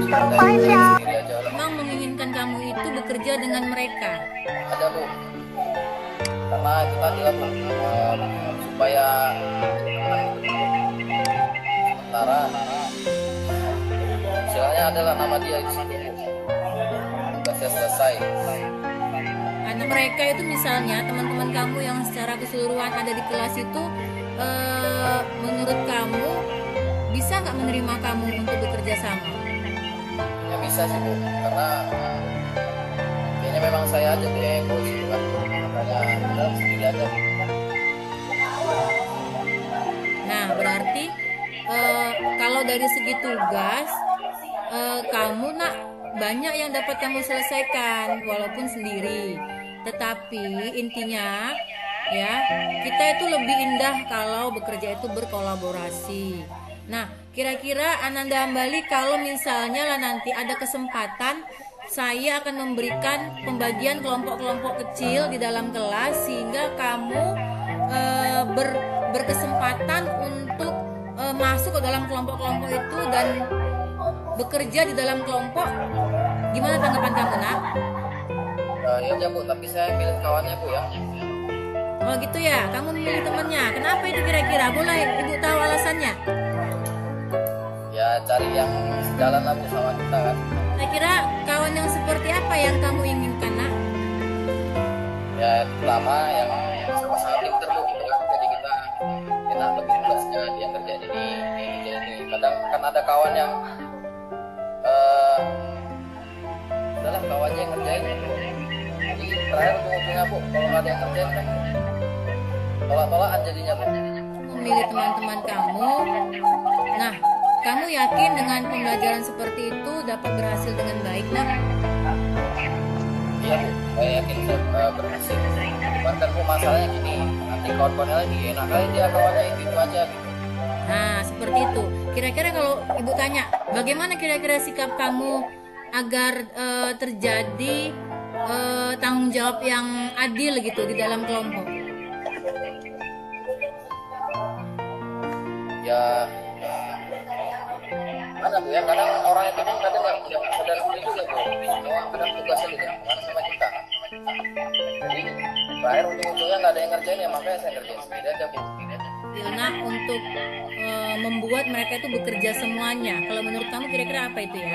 sendiri aja lah. Memang menginginkan kamu itu bekerja dengan mereka. Ada Bu, karena itu tadi lah Bu, supaya sementara istilahnya adalah nama dia di situ Bu, tugasnya selesai. Karena mereka itu misalnya teman-teman kamu yang secara keseluruhan ada di kelas itu, menurut kamu bisa nggak menerima kamu untuk bekerja sama? Ya bisa sih Bu, karena kayaknya memang saya aja tuh yang egois gitu kan, makanya udah sendiri aja Bu. Nah, berarti kalau dari segi tugas, kamu nak banyak yang dapat kamu selesaikan walaupun sendiri. Tetapi intinya ya, kita itu lebih indah kalau bekerja itu berkolaborasi. Nah, kira-kira Ananda Hambali, kalau misalnya lah nanti ada kesempatan, saya akan memberikan pembagian kelompok-kelompok kecil di dalam kelas sehingga kamu berkesempatan untuk masuk ke dalam kelompok-kelompok itu dan bekerja di dalam kelompok. Gimana tanggapan kamu, nak? Ya aja Bu, tapi saya milih kawannya Bu ya. Oh gitu ya, kamu memilih temannya. Kenapa itu kira-kira? Boleh Ibu tahu alasannya? Ya cari yang sejalan lah Bu sama kita kan. Kira-kira kawan yang seperti apa yang kamu inginkan, nak? Ya pertama yang sama-sama pinter Bu gitu kan. Jadi kita enak bagi tugasnya, dia kerja ini. Kadang kan ada kawan yang adalah kawannya yang kerjain. Jadi terakhir ujung-ujungnya Bu, kalau nggak ada yang kerjain kan tolak-tolakan jadinya Bu. Memilih teman-teman kamu. Nah, kamu yakin dengan pembelajaran seperti itu dapat berhasil dengan baik, nak? Iya Bu, saya yakin saya berhasil. Cuman kan Bu masalahnya gini, nanti kawan-kawannya lagi enak kali dia kawannya itu aja gitu. Nah, seperti itu. Kira-kira kalau Ibu tanya, bagaimana kira-kira sikap kamu agar terjadi tanggung jawab yang adil gitu di dalam kelompok? Ya mana Bu ya, kadang orang itu kan kadang nggak sadar diri juga Bu, semua kadang tugasnya ditentukan sama kita. Jadi terakhir ujung-ujungnya nggak ada yang ngerjain, ya makanya saya kerjain sendiri aja Bu. Ya, nah, untuk membuat mereka itu bekerja semuanya, kalau menurut kamu kira-kira apa itu ya?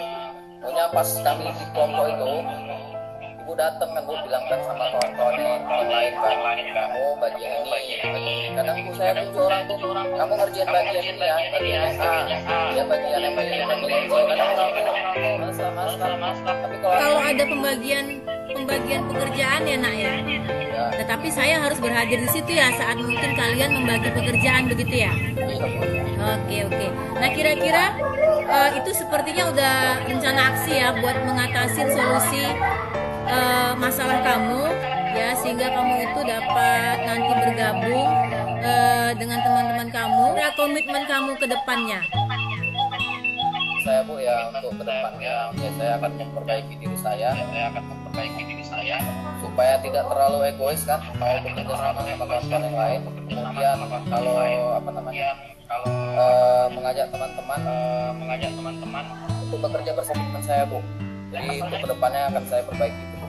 Pokoknya pas kami di kelompok itu, Ibu datang kan Bu, bilang kan sama kawan-kawannya yang lain kan, kamu bagian ini. Kadang Bu saya tuju orang tuh, kamu ngerjain bagian ini ya, bagian A, dia bagian yang bagian C. Kadang orang tuh mas. Tapi Kalau ada pembagian pekerjaan ya, nak ya. ya, Tetapi saya harus berhadir di situ ya saat mungkin kalian membagi pekerjaan, begitu ya? iya Bu. Oke. Nah, kira-kira itu sepertinya udah rencana aksi ya buat mengatasi solusi masalah kamu ya, sehingga kamu itu dapat nanti bergabung dengan teman-teman kamu. Komitmen kamu ke depannya. Saya Bu ya, untuk kedepannya ya saya akan memperbaiki diri saya, supaya tidak terlalu egois kan, mau bekerja sama kawan-kawan yang lain. Kemudian kalau mengajak teman-teman untuk bekerja bersama dengan saya Bu. Jadi untuk kedepannya akan saya perbaiki Bu.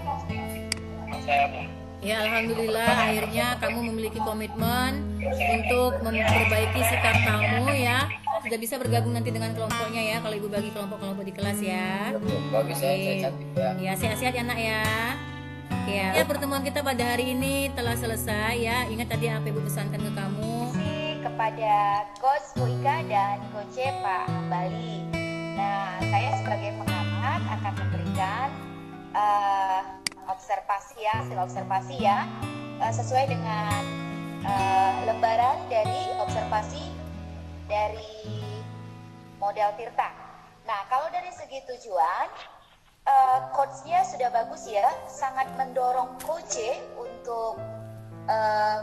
Ya, alhamdulillah akhirnya kamu memiliki komitmen untuk memperbaiki sikap kamu ya. Sudah bisa bergabung nanti dengan kelompoknya ya, kalau Ibu bagi kelompok-kelompok di kelas ya. Bagi saya cantik ya. Ya, sehat-sehat ya, nak ya. Oke ya, pertemuan kita pada hari ini telah selesai ya. Ingat tadi apa Ibu pesankan ke kamu? Kepada Coach Bu Ika dan Coach Pak Hambali. Nah, saya sebagai pengamat akan memberikan hasil observasi ya, sesuai dengan lembaran dari observasi dari model Tirta. Nah, kalau dari segi tujuan, coachnya sudah bagus ya, sangat mendorong coach untuk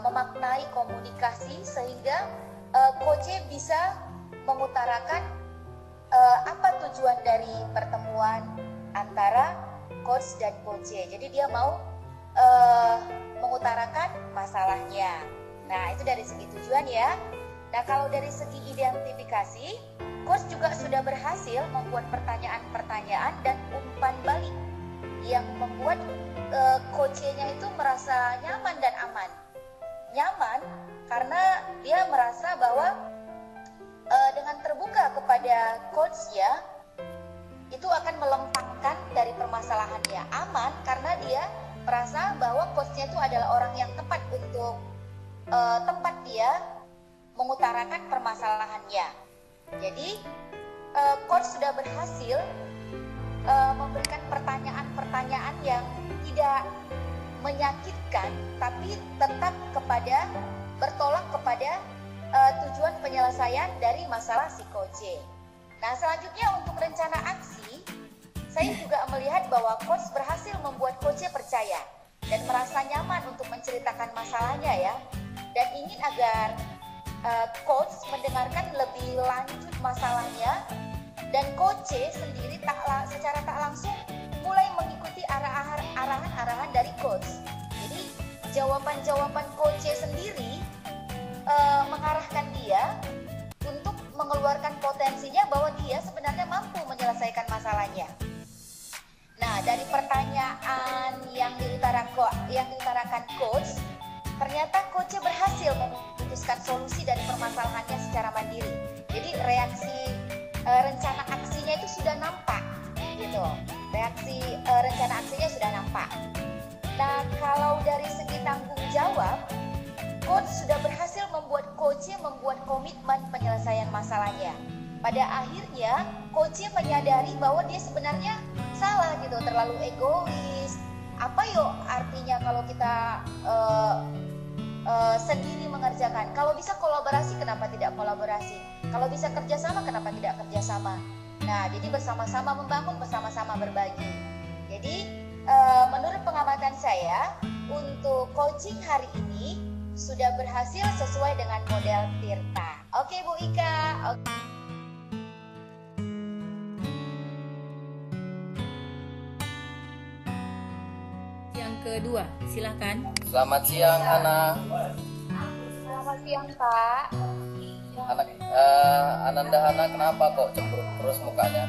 memaknai komunikasi sehingga coach bisa mengutarakan apa tujuan dari pertemuan antara coach dan coach. Jadi dia mau mengutarakan masalahnya. Nah, itu dari segi tujuan ya. Nah, kalau dari segi identifikasi, coach juga sudah berhasil membuat pertanyaan-pertanyaan dan umpan balik yang membuat coachnya itu merasa nyaman dan aman. Nyaman karena dia merasa bahwa dengan terbuka kepada coachnya itu akan melempangkan dari permasalahannya. Aman karena dia merasa bahwa coachnya itu adalah orang yang tepat untuk tempat dia mengutarakan permasalahannya. Jadi coach sudah berhasil memberikan pertanyaan-pertanyaan yang tidak menyakitkan, tapi tetap bertolak kepada tujuan penyelesaian dari masalah si coach. Nah, selanjutnya untuk rencana aksi, saya juga melihat bahwa coach berhasil membuat coach percaya dan merasa nyaman untuk menceritakan masalahnya ya, dan ingin agar coach mendengarkan lebih lanjut masalahnya, dan coach sendiri secara tak langsung mulai mengikuti arahan-arahan dari coach. Jadi jawaban-jawaban coach sendiri mengarahkan dia untuk mengeluarkan potensinya bahwa dia sebenarnya mampu menyelesaikan masalahnya. Nah, dari pertanyaan yang diutarakan coach, ternyata coach berhasil memutuskan solusi dari permasalahannya secara mandiri. Jadi reaksi rencana aksinya itu sudah nampak, gitu. Rencana aksinya sudah nampak. Nah, kalau dari segi tanggung jawab, coach sudah berhasil membuat komitmen penyelesaian masalahnya. Pada akhirnya, coach menyadari bahwa dia sebenarnya salah gitu, terlalu egois. Apa artinya kalau kita sendiri mengerjakan? Kalau bisa kolaborasi, kenapa tidak kolaborasi? Kalau bisa kerjasama, kenapa tidak kerjasama? Nah, jadi bersama-sama membangun, bersama-sama berbagi. Jadi, menurut pengamatan saya, untuk coaching hari ini sudah berhasil sesuai dengan model Tirta. Oke, Bu Ika. Oke. Yang kedua, silakan. Selamat siang, Ana. Selamat siang, Pak. Ananda Hana, kenapa kok cemberut terus mukanya?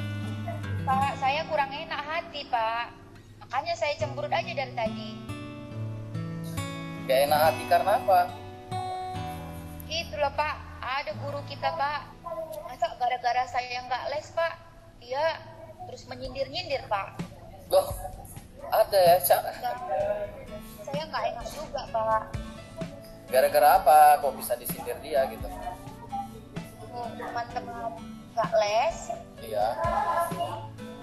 Pak, saya kurang enak hati, Pak. Makanya saya cemberut aja dari tadi. Gak enak hati karena apa? Itulah, Pak. Ada guru kita, Pak. Masa gara-gara saya nggak les, Pak, dia terus menyindir-nyindir, Pak. Loh, ada ya, Cak? Saya nggak enak juga, Pak. Gara-gara apa kok bisa disindir dia gitu? Teman-teman nggak les, Iya.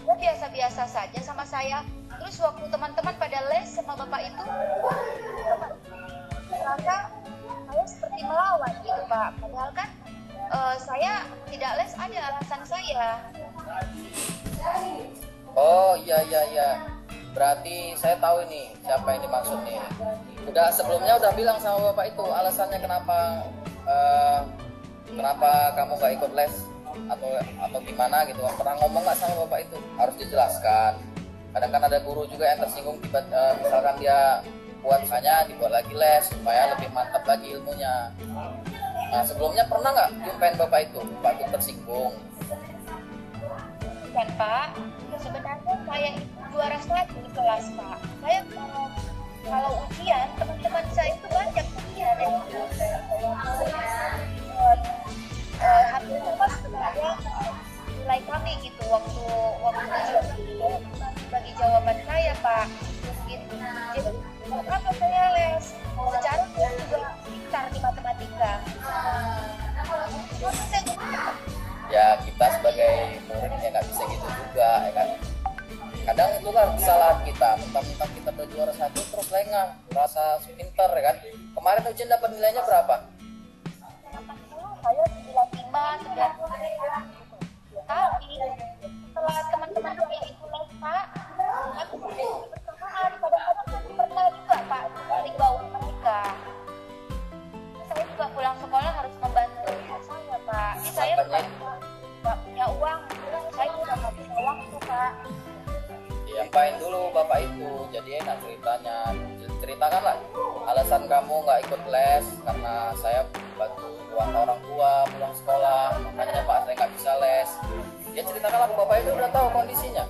dia biasa-biasa saja sama saya. Terus waktu teman-teman pada les sama bapak itu, ternyata saya seperti melawan gitu, Pak. Padahal kan saya tidak les, ada alasan saya. Oh iya. Berarti saya tahu ini siapa yang dimaksud nih. Sebelumnya udah bilang sama bapak itu alasannya kenapa kamu gak ikut les atau gimana gitu. Pernah ngomong nggak sama bapak itu? Harus dijelaskan. Kadang kan ada guru juga yang tersinggung misalkan dia buat misalnya dibuat lagi les supaya lebih mantap lagi ilmunya. Nah, sebelumnya pernah nggak jumpain bapak itu tersinggung? Kan, Pak, sebenarnya saya juara 1 di kelas, Pak. Saya kalau ujian, teman-teman saya itu banyak ujian ya. Hampir semua sebenarnya nilai kami gitu waktu ujian bagi jawaban saya, Pak. Gitu. Jadi apa saya les? Secara saya juga pintar di matematika. Ya kita sebagai muridnya nggak bisa gitu juga ya kan. Kadang itu kan kesalahan kita, mentang-mentang kita udah juara 1 terus lengah, merasa pintar ya kan. Kemarin ujian dapat nilainya berapa? Saya 95, 90. Tapi setelah teman-teman saya itu les, Pak, aku bersamaan. Kadang-kadang saya pernah juga, Pak, di bawah mereka. Saya juga pulang sekolah harus membantu saya, Pak. Jadi saya nggak punya uang, saya juga nggak punya uang tuh, Pak. Diapain dulu bapak itu, jadi enak ceritanya. Ceritakanlah alasan kamu nggak ikut les karena saya bantu uang orang tua pulang sekolah, makanya Pak saya nggak bisa les. Ya ceritakanlah ke Bapak itu udah tahu kondisinya.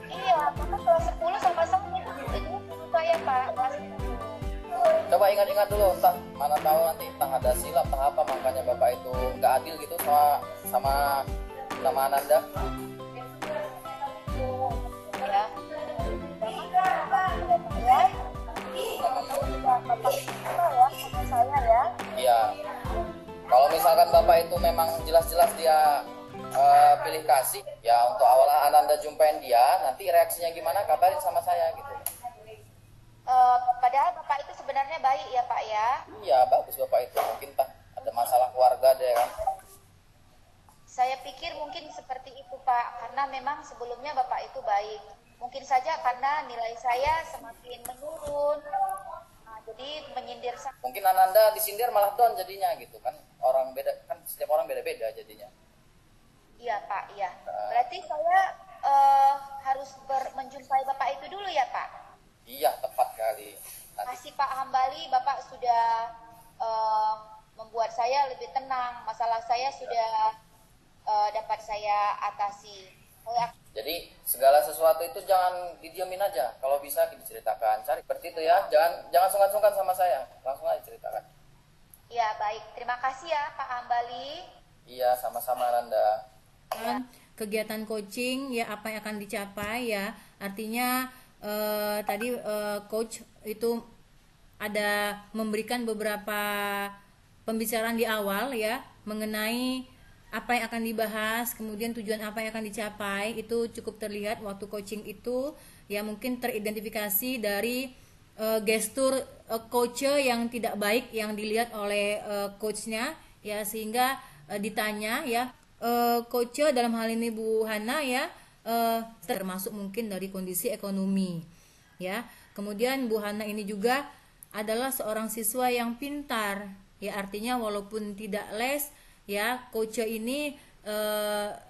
Iya, Bapak kelas 10 sama saya itu saya Pak, kelas 10. Coba ingat-ingat dulu, entah mana tahu nanti entah ada silap entah apa, makanya Bapak itu nggak adil gitu sama Ananda. Ya. Saya ya. Iya. Kalau misalkan Bapak itu memang jelas-jelas dia pilih kasih, ya untuk awal Ananda jumpain dia, nanti reaksinya gimana kabarin sama saya gitu. Padahal Bapak itu sebenarnya baik ya Pak ya. Iya bagus Bapak itu, mungkin Pak ada masalah keluarga deh kan. Saya pikir mungkin seperti itu Pak, karena memang sebelumnya Bapak itu baik. Mungkin saja karena nilai saya semakin menurun, nah, jadi menyindir saya. Mungkin Ananda disindir malah down jadinya gitu kan. Orang beda kan, setiap orang beda-beda jadinya. Iya Pak, iya. Berarti saya harus menjumpai Bapak itu dulu ya Pak? Iya tepat kali. Kasih Pak Hambali, Bapak sudah membuat saya lebih tenang. Masalah saya sudah dapat saya atasi. Jadi segala sesuatu itu jangan didiemin aja. Kalau bisa diceritakan, cari seperti itu ya. Jangan sungkan-sungkan sama saya, langsung aja ceritakan. Ya baik, terima kasih ya Pak Hambali. Iya sama-sama Ananda. Kegiatan coaching ya apa yang akan dicapai ya, artinya tadi coach itu ada memberikan beberapa pembicaraan di awal ya mengenai apa yang akan dibahas, kemudian tujuan apa yang akan dicapai, itu cukup terlihat waktu coaching itu ya. Mungkin teridentifikasi dari gestur coach yang tidak baik yang dilihat oleh coachnya ya, sehingga ditanya ya, coach dalam hal ini Bu Hana ya, termasuk mungkin dari kondisi ekonomi ya. Kemudian Bu Hana ini juga adalah seorang siswa yang pintar ya, artinya walaupun tidak les ya, coach ini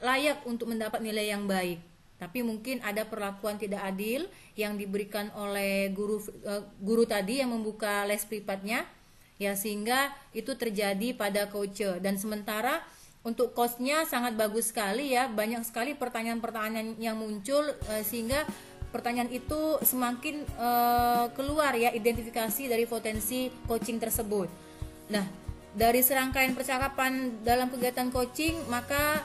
layak untuk mendapat nilai yang baik, tapi mungkin ada perlakuan tidak adil yang diberikan oleh guru tadi yang membuka les privatnya ya, sehingga itu terjadi pada coach. Dan sementara untuk coachnya sangat bagus sekali ya, banyak sekali pertanyaan-pertanyaan yang muncul sehingga pertanyaan itu semakin keluar ya identifikasi dari potensi coaching tersebut. Nah, dari serangkaian percakapan dalam kegiatan coaching, maka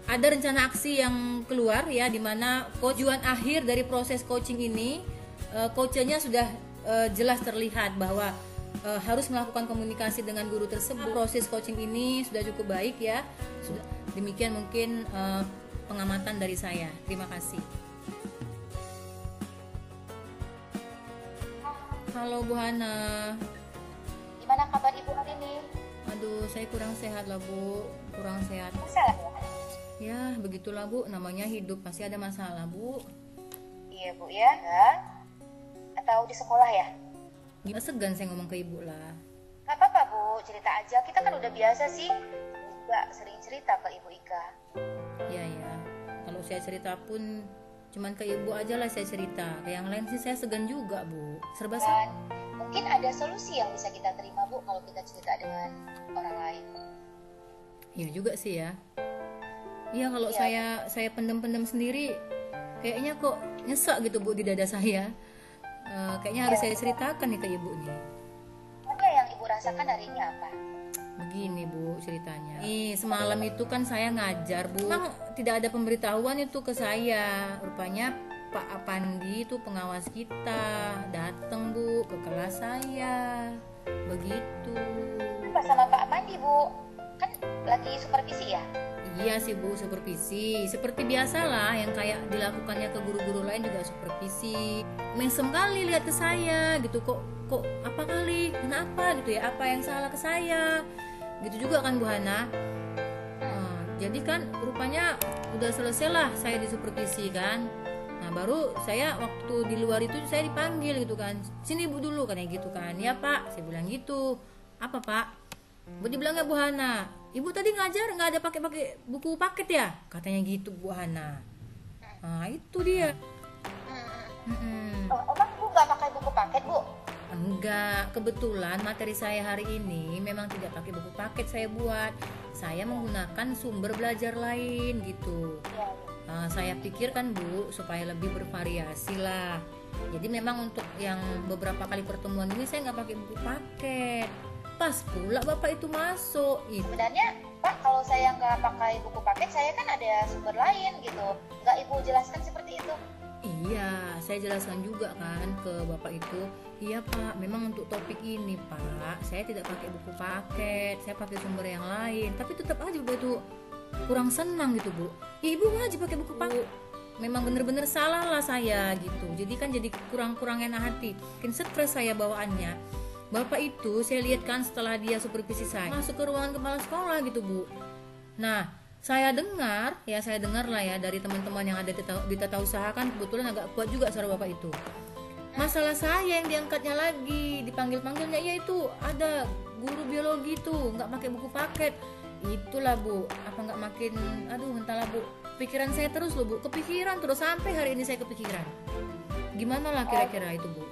ada rencana aksi yang keluar ya, di mana tujuan akhir dari proses coaching ini, coachnya sudah jelas terlihat bahwa harus melakukan komunikasi dengan guru tersebut. Proses coaching ini sudah cukup baik ya. Sudah demikian mungkin pengamatan dari saya. Terima kasih. Halo Bu Hana. Gimana kabar Ibu hari ini? Aduh, saya kurang sehat lah Bu, kurang sehat. Masalah ya? Ya, begitulah Bu, namanya hidup pasti ada masalah Bu. Iya Bu ya. Atau di sekolah ya? Gimana segan saya ngomong ke Ibu lah. Gak apa-apa Bu, cerita aja. Kita kan udah biasa sih. Juga sering cerita ke Ibu Ika. Iya ya, kalau saya cerita pun cuman ke Ibu aja lah saya cerita. Ke yang lain sih saya segan juga Bu, serba salah. Dan mungkin ada solusi yang bisa kita terima Bu kalau kita cerita dengan orang lain. Iya juga sih ya. Iya, kalau saya pendem-pendem sendiri, kayaknya kok nyesek gitu Bu di dada saya. Kayaknya harus saya ceritakan nih ke Ibu nih. Apa yang Ibu rasakan hari ini apa? Begini Bu ceritanya. Nih semalam itu kan saya ngajar Bu. Memang tidak ada pemberitahuan itu ke saya. Rupanya Pak Apandi itu pengawas kita datang Bu ke kelas saya. Begitu. Apa sama Pak Apandi Bu? Kan lagi supervisi ya? Iya sih Bu, supervisi. Seperti biasalah yang kayak dilakukannya ke guru-guru lain juga supervisi. Mesem kali lihat ke saya gitu, kok apa kali? Kenapa gitu ya? Apa yang salah ke saya? Gitu juga kan Bu Hana. Jadi kan rupanya udah selesai lah saya disupervisi kan. Nah baru saya waktu di luar itu saya dipanggil gitu kan, sini Bu dulu katanya gitu kan. Ya Pak, saya bilang gitu. Apa Pak? Bu dibilangnya Bu Hana, Ibu tadi ngajar nggak ada pakai buku paket ya? Katanya gitu Bu Hana. Nah itu dia. Emang Bu nggak pakai buku paket Bu? Enggak, kebetulan materi saya hari ini memang tidak pakai buku paket saya buat. Saya menggunakan sumber belajar lain gitu. Ya, Saya pikir kan Bu, supaya lebih bervariasi lah. Jadi memang untuk yang beberapa kali pertemuan ini saya nggak pakai buku paket. Pas pula Bapak itu masuk. sebenarnya Pak, kalau saya nggak pakai buku paket, saya kan ada sumber lain gitu. Nggak Ibu jelaskan seperti itu? Iya, saya jelaskan juga kan ke Bapak itu. Iya Pak, memang untuk topik ini Pak, saya tidak pakai buku paket, saya pakai sumber yang lain. Tapi tetap aja Bapak itu kurang senang gitu Bu. Ya Ibu wajib pakai buku paket. Memang bener-bener salah lah saya gitu. Jadi kan jadi kurang enak hati. Mungkin stres saya bawaannya. Bapak itu saya lihat kan setelah dia supervisi saya masuk ke ruangan kepala sekolah gitu Bu. Nah, saya dengar lah ya dari teman-teman yang ada di tata usaha kan kebetulan agak kuat juga suara Bapak itu. Masalah saya yang diangkatnya lagi, dipanggil-panggilnya yaitu ada guru biologi tuh nggak pakai buku paket. Itulah Bu, apa nggak makin, aduh entahlah Bu, pikiran saya terus loh Bu, kepikiran terus sampai hari ini saya kepikiran. Gimana lah kira-kira itu Bu?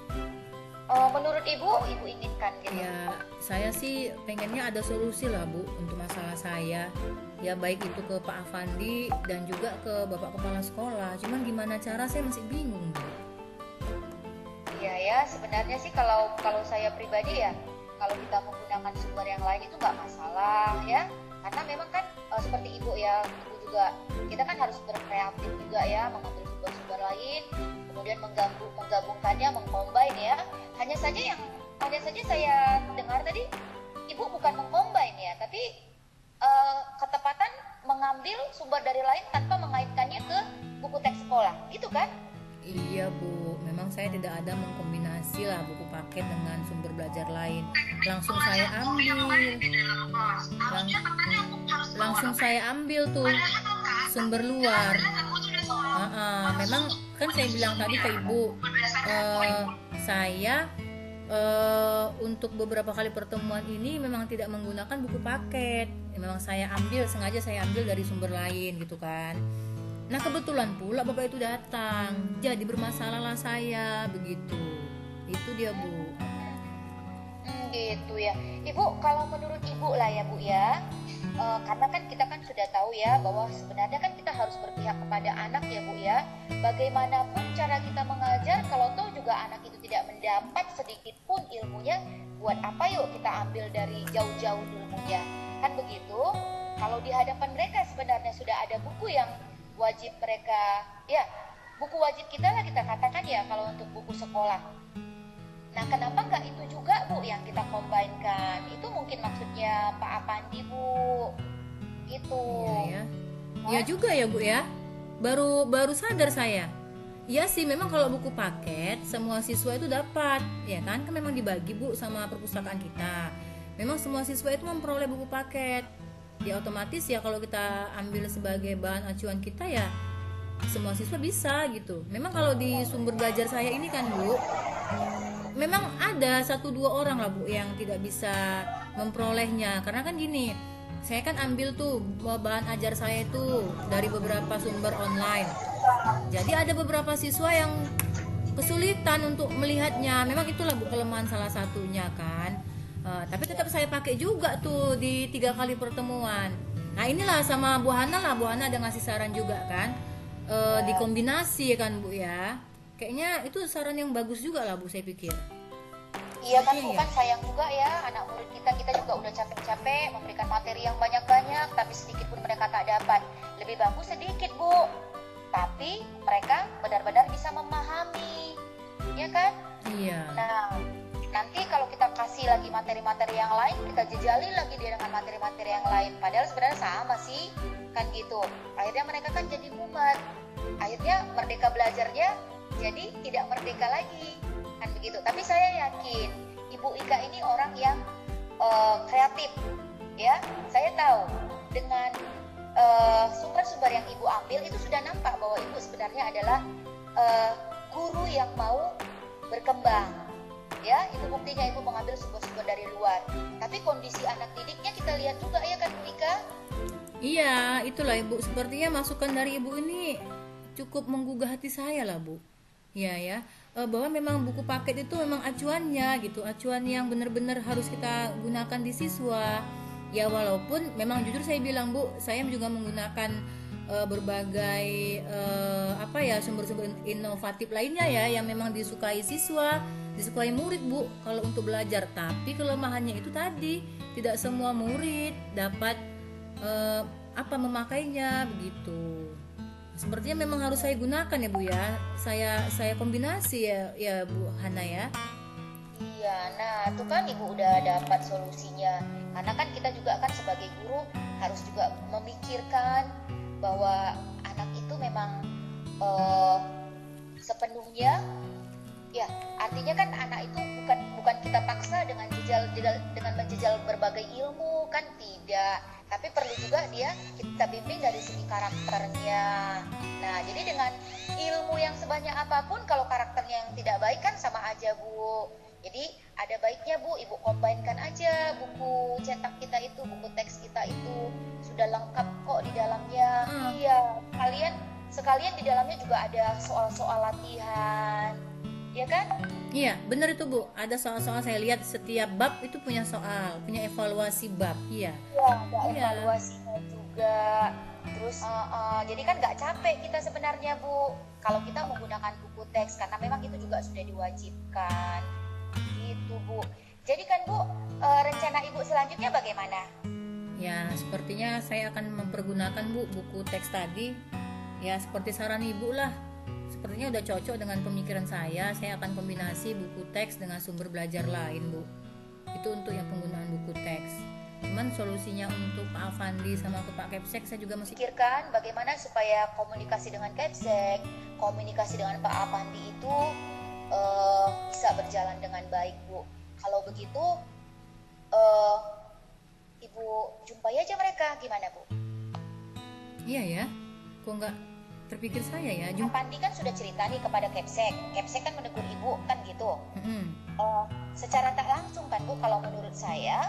Menurut Ibu inginkan gitu? Ya, saya sih pengennya ada solusi lah Bu untuk masalah saya. Ya baik itu ke Pak Afandi dan juga ke Bapak Kepala Sekolah. Cuman gimana cara saya masih bingung Bu. Iya ya, sebenarnya sih kalau saya pribadi ya, kalau kita menggunakan sumber yang lain itu nggak masalah ya. Karena memang kan seperti Ibu ya, Ibu juga, kita kan harus berkreatif juga ya, mengambil sumber-sumber lain, kemudian menggabungkannya, mengcombine ya. Hanya saja saya dengar tadi, Ibu bukan mengcombine ya, tapi ketepatan mengambil sumber dari lain tanpa mengaitkannya ke buku teks sekolah, gitu kan? Iya Bu, memang saya tidak ada mengkombinasi lah buku paket dengan sumber belajar lain. Langsung saya ambil tuh sumber luar. Memang kan saya bilang tadi ke Ibu, saya untuk beberapa kali pertemuan ini memang tidak menggunakan buku paket. Memang sengaja saya ambil dari sumber lain gitu kan. Nah kebetulan pula Bapak itu datang, jadi bermasalahlah saya begitu. Itu dia Bu. Gitu ya, Ibu. Kalau menurut Ibu lah ya Bu ya, karena kan kita kan sudah tahu ya bahwa sebenarnya kan kita harus berpihak kepada anak ya Bu ya. Bagaimanapun cara kita mengajar, kalau toh juga anak itu tidak mendapat sedikit pun ilmunya, buat apa yuk kita ambil dari jauh-jauh ilmunya, kan begitu. Kalau di hadapan mereka sebenarnya sudah ada buku yang wajib mereka, ya buku wajib kita lah kita katakan ya kalau untuk buku sekolah. Nah kenapa nggak itu juga Bu yang kita combine-kan? Itu mungkin maksudnya Pak Apandi Bu, gitu. Iya ya. Ya juga ya Bu ya. Baru sadar saya. Iya sih memang kalau buku paket semua siswa itu dapat, ya kan? Kan memang dibagi Bu sama perpustakaan kita. Memang semua siswa itu memperoleh buku paket. Ya otomatis ya kalau kita ambil sebagai bahan acuan kita ya semua siswa bisa gitu. Memang kalau di sumber belajar saya ini kan Bu, memang ada 1-2 orang lah Bu yang tidak bisa memperolehnya. Karena kan gini, saya kan ambil tuh bahan ajar saya itu dari beberapa sumber online. Jadi ada beberapa siswa yang kesulitan untuk melihatnya. Memang itulah Bu kelemahan salah satunya kan. Tapi tetap saya pakai juga tuh di 3 kali pertemuan. Nah inilah sama Bu Hana lah, Bu Hana ada ngasih saran juga kan, dikombinasi kan Bu ya. Kayaknya itu saran yang bagus juga lah Bu saya pikir. Iya kan Bu, kan sayang juga ya anak murid kita juga udah capek-capek memberikan materi yang banyak-banyak, tapi sedikit pun mereka tak dapat. Lebih bagus sedikit Bu, tapi mereka benar-benar bisa memahami, ya kan? Iya. Nah nanti kalau kita kasih lagi materi-materi yang lain, kita jejali lagi dia dengan materi-materi yang lain, padahal sebenarnya sama sih kan gitu. Akhirnya mereka kan jadi mumet, akhirnya merdeka belajarnya jadi tidak merdeka lagi kan begitu. Tapi saya yakin Ibu Ika ini orang yang kreatif ya. Saya tahu dengan sumber-sumber yang Ibu ambil itu sudah nampak bahwa Ibu sebenarnya adalah guru yang mau berkembang. Ya, itu buktinya Ibu mengambil sumber-sumber dari luar. Tapi kondisi anak didiknya kita lihat juga ya kan Bu Ika? Iya, itulah Ibu. Sepertinya masukan dari Ibu ini cukup menggugah hati saya lah Bu. Ya. bahwa memang buku paket itu memang acuannya gitu, acuan yang benar-benar harus kita gunakan di siswa. Ya walaupun memang jujur saya bilang Bu, saya juga menggunakan berbagai sumber-sumber inovatif lainnya ya yang memang disukai siswa, disukai murid Bu kalau untuk belajar. Tapi kelemahannya itu tadi, tidak semua murid dapat memakainya begitu. Sepertinya memang harus saya gunakan ya Bu ya. Saya kombinasi ya Bu Hana ya. Iya, nah itu kan Ibu udah dapat solusinya. Karena kan kita juga kan sebagai guru harus juga memikirkan bahwa anak itu memang sepenuhnya ya, artinya kan anak itu bukan kita paksa dengan menjejal berbagai ilmu, kan tidak, tapi perlu juga kita bimbing dari segi karakternya. Nah jadi dengan ilmu yang sebanyak apapun kalau karakternya yang tidak baik kan sama aja Bu. Jadi ada baiknya Bu, Ibu combine-kan aja buku cetak kita itu, buku teks kita itu sudah lengkap kok di dalamnya. Iya, sekalian di dalamnya juga ada soal-soal latihan, ya kan? Iya, benar itu Bu. Ada soal-soal, saya lihat setiap bab itu punya soal, punya evaluasi bab. Iya. Iya, ada evaluasinya juga. Terus jadi kan nggak capek kita sebenarnya Bu kalau kita menggunakan buku teks, karena memang itu juga sudah diwajibkan. Gitu Bu. Jadi kan Bu, rencana Ibu selanjutnya bagaimana? Ya, sepertinya saya akan mempergunakan Bu buku teks tadi. Ya, seperti saran Ibu lah. Sepertinya udah cocok dengan pemikiran saya. Saya akan kombinasi buku teks dengan sumber belajar lain Bu. Itu untuk yang penggunaan buku teks. Cuman solusinya untuk Pak Afandi sama ke Pak Kepsek saya juga masih pikirkan bagaimana supaya komunikasi dengan Kepsek, komunikasi dengan Pak Afandi itu bisa berjalan dengan baik Bu. Kalau begitu Ibu jumpai aja mereka, gimana Bu? Iya ya, kok nggak terpikir saya ya. Pak Afandi kan sudah cerita nih kepada Kepsek, Kepsek kan menegur Ibu kan gitu. Secara tak langsung kan Bu, kalau menurut saya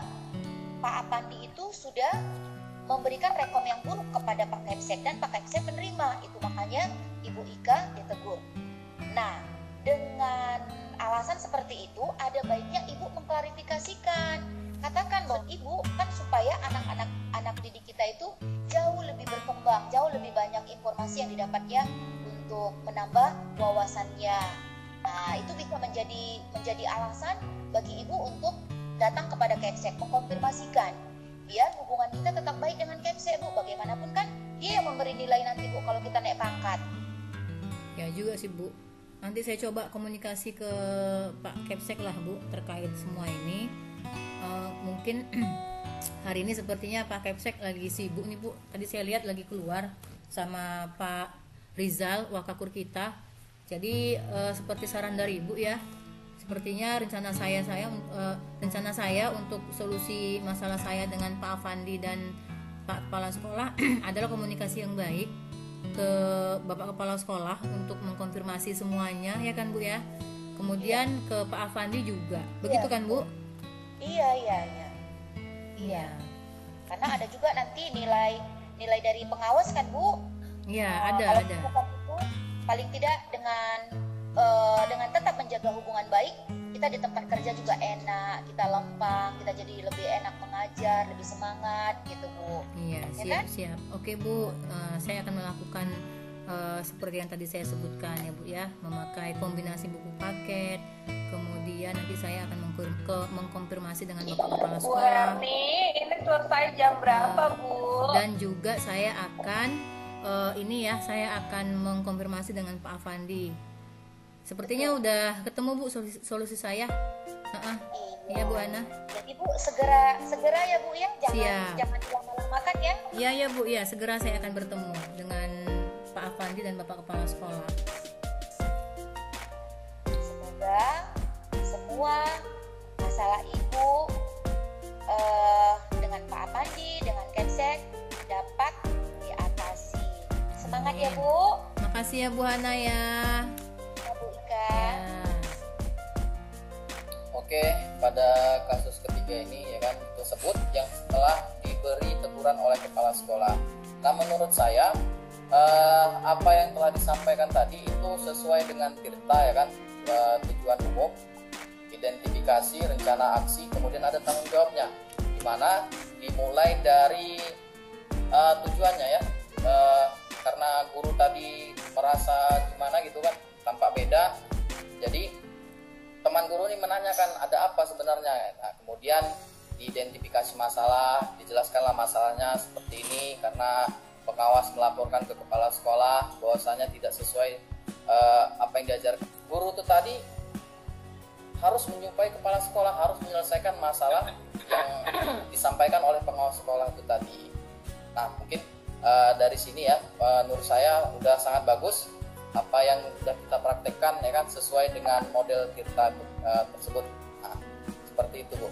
Pak Afandi itu sudah memberikan rekom yang buruk kepada Pak Kepsek dan Pak Kepsek menerima itu, makanya Ibu Ika ditegur. Nah, dengan alasan seperti itu ada baiknya Ibu mengklarifikasikan, katakan loh Ibu kan supaya anak didik kita itu jauh lebih berkembang, jauh lebih banyak informasi yang didapatnya untuk menambah wawasannya. Nah itu bisa menjadi alasan bagi Ibu untuk datang kepada Kepsek mengkonfirmasikan biar hubungan kita tetap baik dengan Kepsek Bu. Bagaimanapun kan dia yang memberi nilai nanti Bu kalau kita naik pangkat. Ya juga sih Bu. Nanti saya coba komunikasi ke Pak Kepsek lah Bu terkait semua ini. Mungkin hari ini sepertinya Pak Kepsek lagi sibuk nih Bu. Tadi saya lihat lagi keluar sama Pak Rizal Wakakur kita. Jadi seperti saran dari Ibu ya, sepertinya rencana saya untuk solusi masalah saya dengan Pak Afandi dan Pak Kepala Sekolah adalah komunikasi yang baik ke Bapak Kepala Sekolah untuk mengkonfirmasi semuanya ya kan Bu ya. Kemudian ke Pak Afandi juga. Begitu kan Bu? Iya. Karena ada juga nanti nilai dari pengawas kan Bu. Iya, kalau ada. Itu, paling tidak dengan tetap menjaga hubungan baik, kita di tempat kerja juga enak, kita lempang, kita jadi lebih enak mengajar, lebih semangat gitu Bu. Iya, siap. Oke Bu, saya akan melakukan seperti yang tadi saya sebutkan ya Bu ya, memakai kombinasi buku paket. Kemudian nanti saya akan mengkonfirmasi dengan Bapak Kepala Bu Sekolah. Herni, ini selesai jam berapa Bu? Dan juga saya akan saya akan mengkonfirmasi dengan Pak Afandi. Sepertinya udah ketemu Bu solusi saya. Iya Bu Ana. Jadi Bu segera ya Bu ya, jangan dilama-lamakan ya. Iya Bu ya, segera saya akan bertemu dengan Pak Afandi dan Bapak Kepala Sekolah. Semoga semua masalah Ibu dengan Pak Afandi, dengan Kepsek dapat diatasi. Semangat ya Bu. Makasih ya Bu Hana ya. Bu Ika. Oke, pada kasus ketiga ini ya kan tersebut yang setelah diberi teguran oleh kepala sekolah. Nah menurut saya apa yang telah disampaikan tadi itu sesuai dengan Tirta ya kan, tujuan umum, identifikasi, rencana aksi, kemudian ada tanggung jawabnya, di mana dimulai dari tujuannya ya. Karena guru tadi merasa gimana gitu kan, tampak beda, jadi teman guru ini menanyakan ada apa sebenarnya. Nah, kemudian diidentifikasi masalah, dijelaskanlah masalahnya seperti ini karena pengawas melaporkan ke kepala sekolah bahwasanya tidak sesuai apa yang diajarkan guru itu tadi. Harus menjumpai kepala sekolah, harus menyelesaikan masalah yang disampaikan oleh pengawas sekolah itu tadi. Nah, mungkin dari sini ya, menurut saya udah sangat bagus apa yang sudah kita praktekkan ya kan, sesuai dengan model kita tersebut. Nah, seperti itu Bu.